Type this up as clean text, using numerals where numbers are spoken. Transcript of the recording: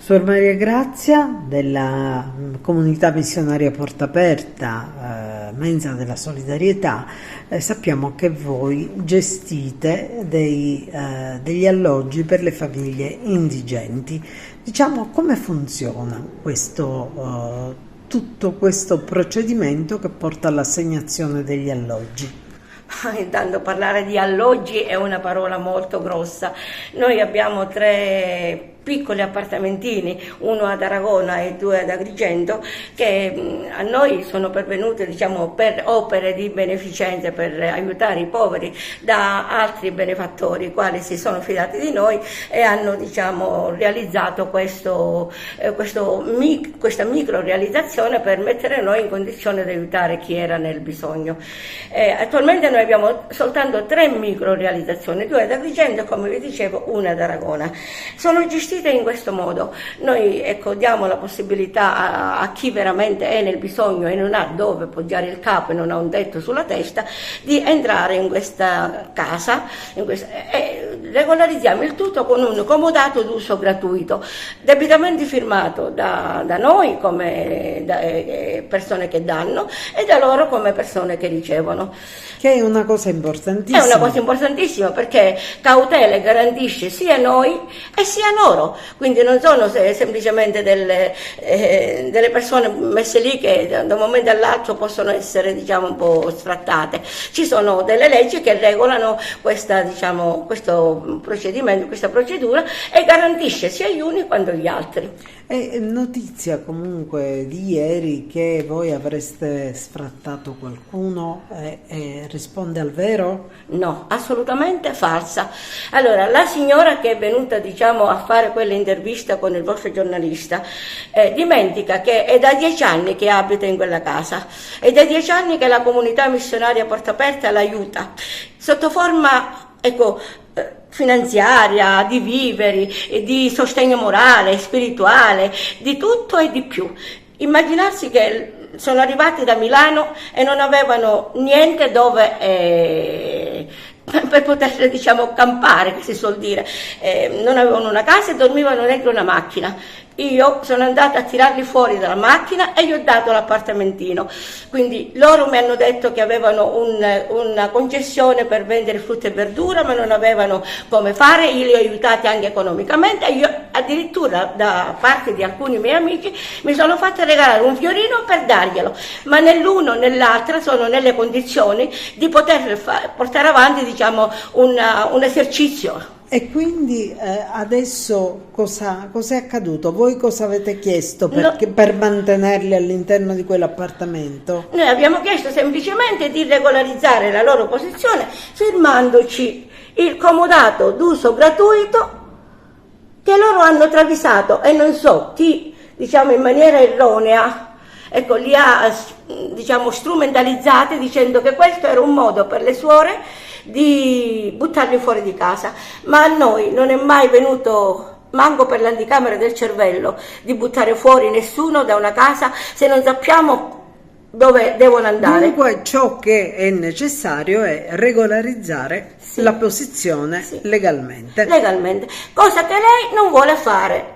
Suor Maria Grazia della Comunità Missionaria Porta Aperta, Mensa della Solidarietà, sappiamo che voi gestite degli alloggi per le famiglie indigenti. Diciamo, come funziona tutto questo procedimento che porta all'assegnazione degli alloggi? Intanto parlare di alloggi è una parola molto grossa. Noi abbiamo 3 piccoli appartamentini, uno ad Aragona e 2 ad Agrigento, che a noi sono pervenute, diciamo, per opere di beneficenza, per aiutare i poveri, da altri benefattori, i quali si sono fidati di noi e hanno, diciamo, realizzato questa micro realizzazione per mettere noi in condizione di aiutare chi era nel bisogno. Attualmente noi abbiamo soltanto 3 micro realizzazioni, 2 ad Agrigento e, come vi dicevo, 1 ad Aragona. Sono gestite in questo modo. Noi, diamo la possibilità a chi veramente è nel bisogno e non ha dove poggiare il capo e non ha un tetto sulla testa, di entrare in questa casa e regolarizziamo il tutto con un comodato d'uso gratuito, debitamente firmato da noi come persone che danno e da loro come persone che ricevono. Che è una cosa importantissima. È una cosa importantissima perché cautela e garantisce sia noi e sia loro, quindi non sono semplicemente delle persone messe lì che da un momento all'altro possono essere, diciamo, un po' sfrattate. Ci sono delle leggi che regolano questo procedimento, questa procedura, e garantisce sia gli uni quanto gli altri. È notizia comunque di ieri che voi avreste sfrattato qualcuno e risponde al vero? No, assolutamente falsa. Allora, la signora che è venuta, diciamo, a fare quell'intervista con il vostro giornalista dimentica che è da 10 anni che abita in quella casa, è da 10 anni che la Comunità Missionaria Porta Aperta l'aiuta sotto forma, finanziaria, di viveri, di sostegno morale, spirituale, di tutto e di più. Immaginarsi che sono arrivati da Milano e non avevano niente dove per poter, diciamo, campare, che si suol dire. Non avevano una casa e dormivano dentro una macchina. Io sono andata a tirarli fuori dalla macchina e gli ho dato l'appartamentino. Quindi loro mi hanno detto che avevano una concessione per vendere frutta e verdura, ma non avevano come fare. Io li ho aiutati anche economicamente e io addirittura, da parte di alcuni miei amici, mi sono fatta regalare un fiorino per darglielo, ma né l'uno né l'altra sono nelle condizioni di poter portare avanti, diciamo, un esercizio. E quindi adesso cosa è accaduto? Voi cosa avete chiesto per mantenerli all'interno di quell'appartamento? Noi abbiamo chiesto semplicemente di regolarizzare la loro posizione firmandoci il comodato d'uso gratuito che loro hanno travisato, e non so chi, diciamo, in maniera erronea, li ha, diciamo, strumentalizzati dicendo che questo era un modo per le suore di buttarli fuori di casa, ma a noi non è mai venuto, manco per l'anticamera del cervello, di buttare fuori nessuno da una casa se non sappiamo dove devono andare. Dunque ciò che è necessario è regolarizzare la posizione legalmente, cosa che lei non vuole fare.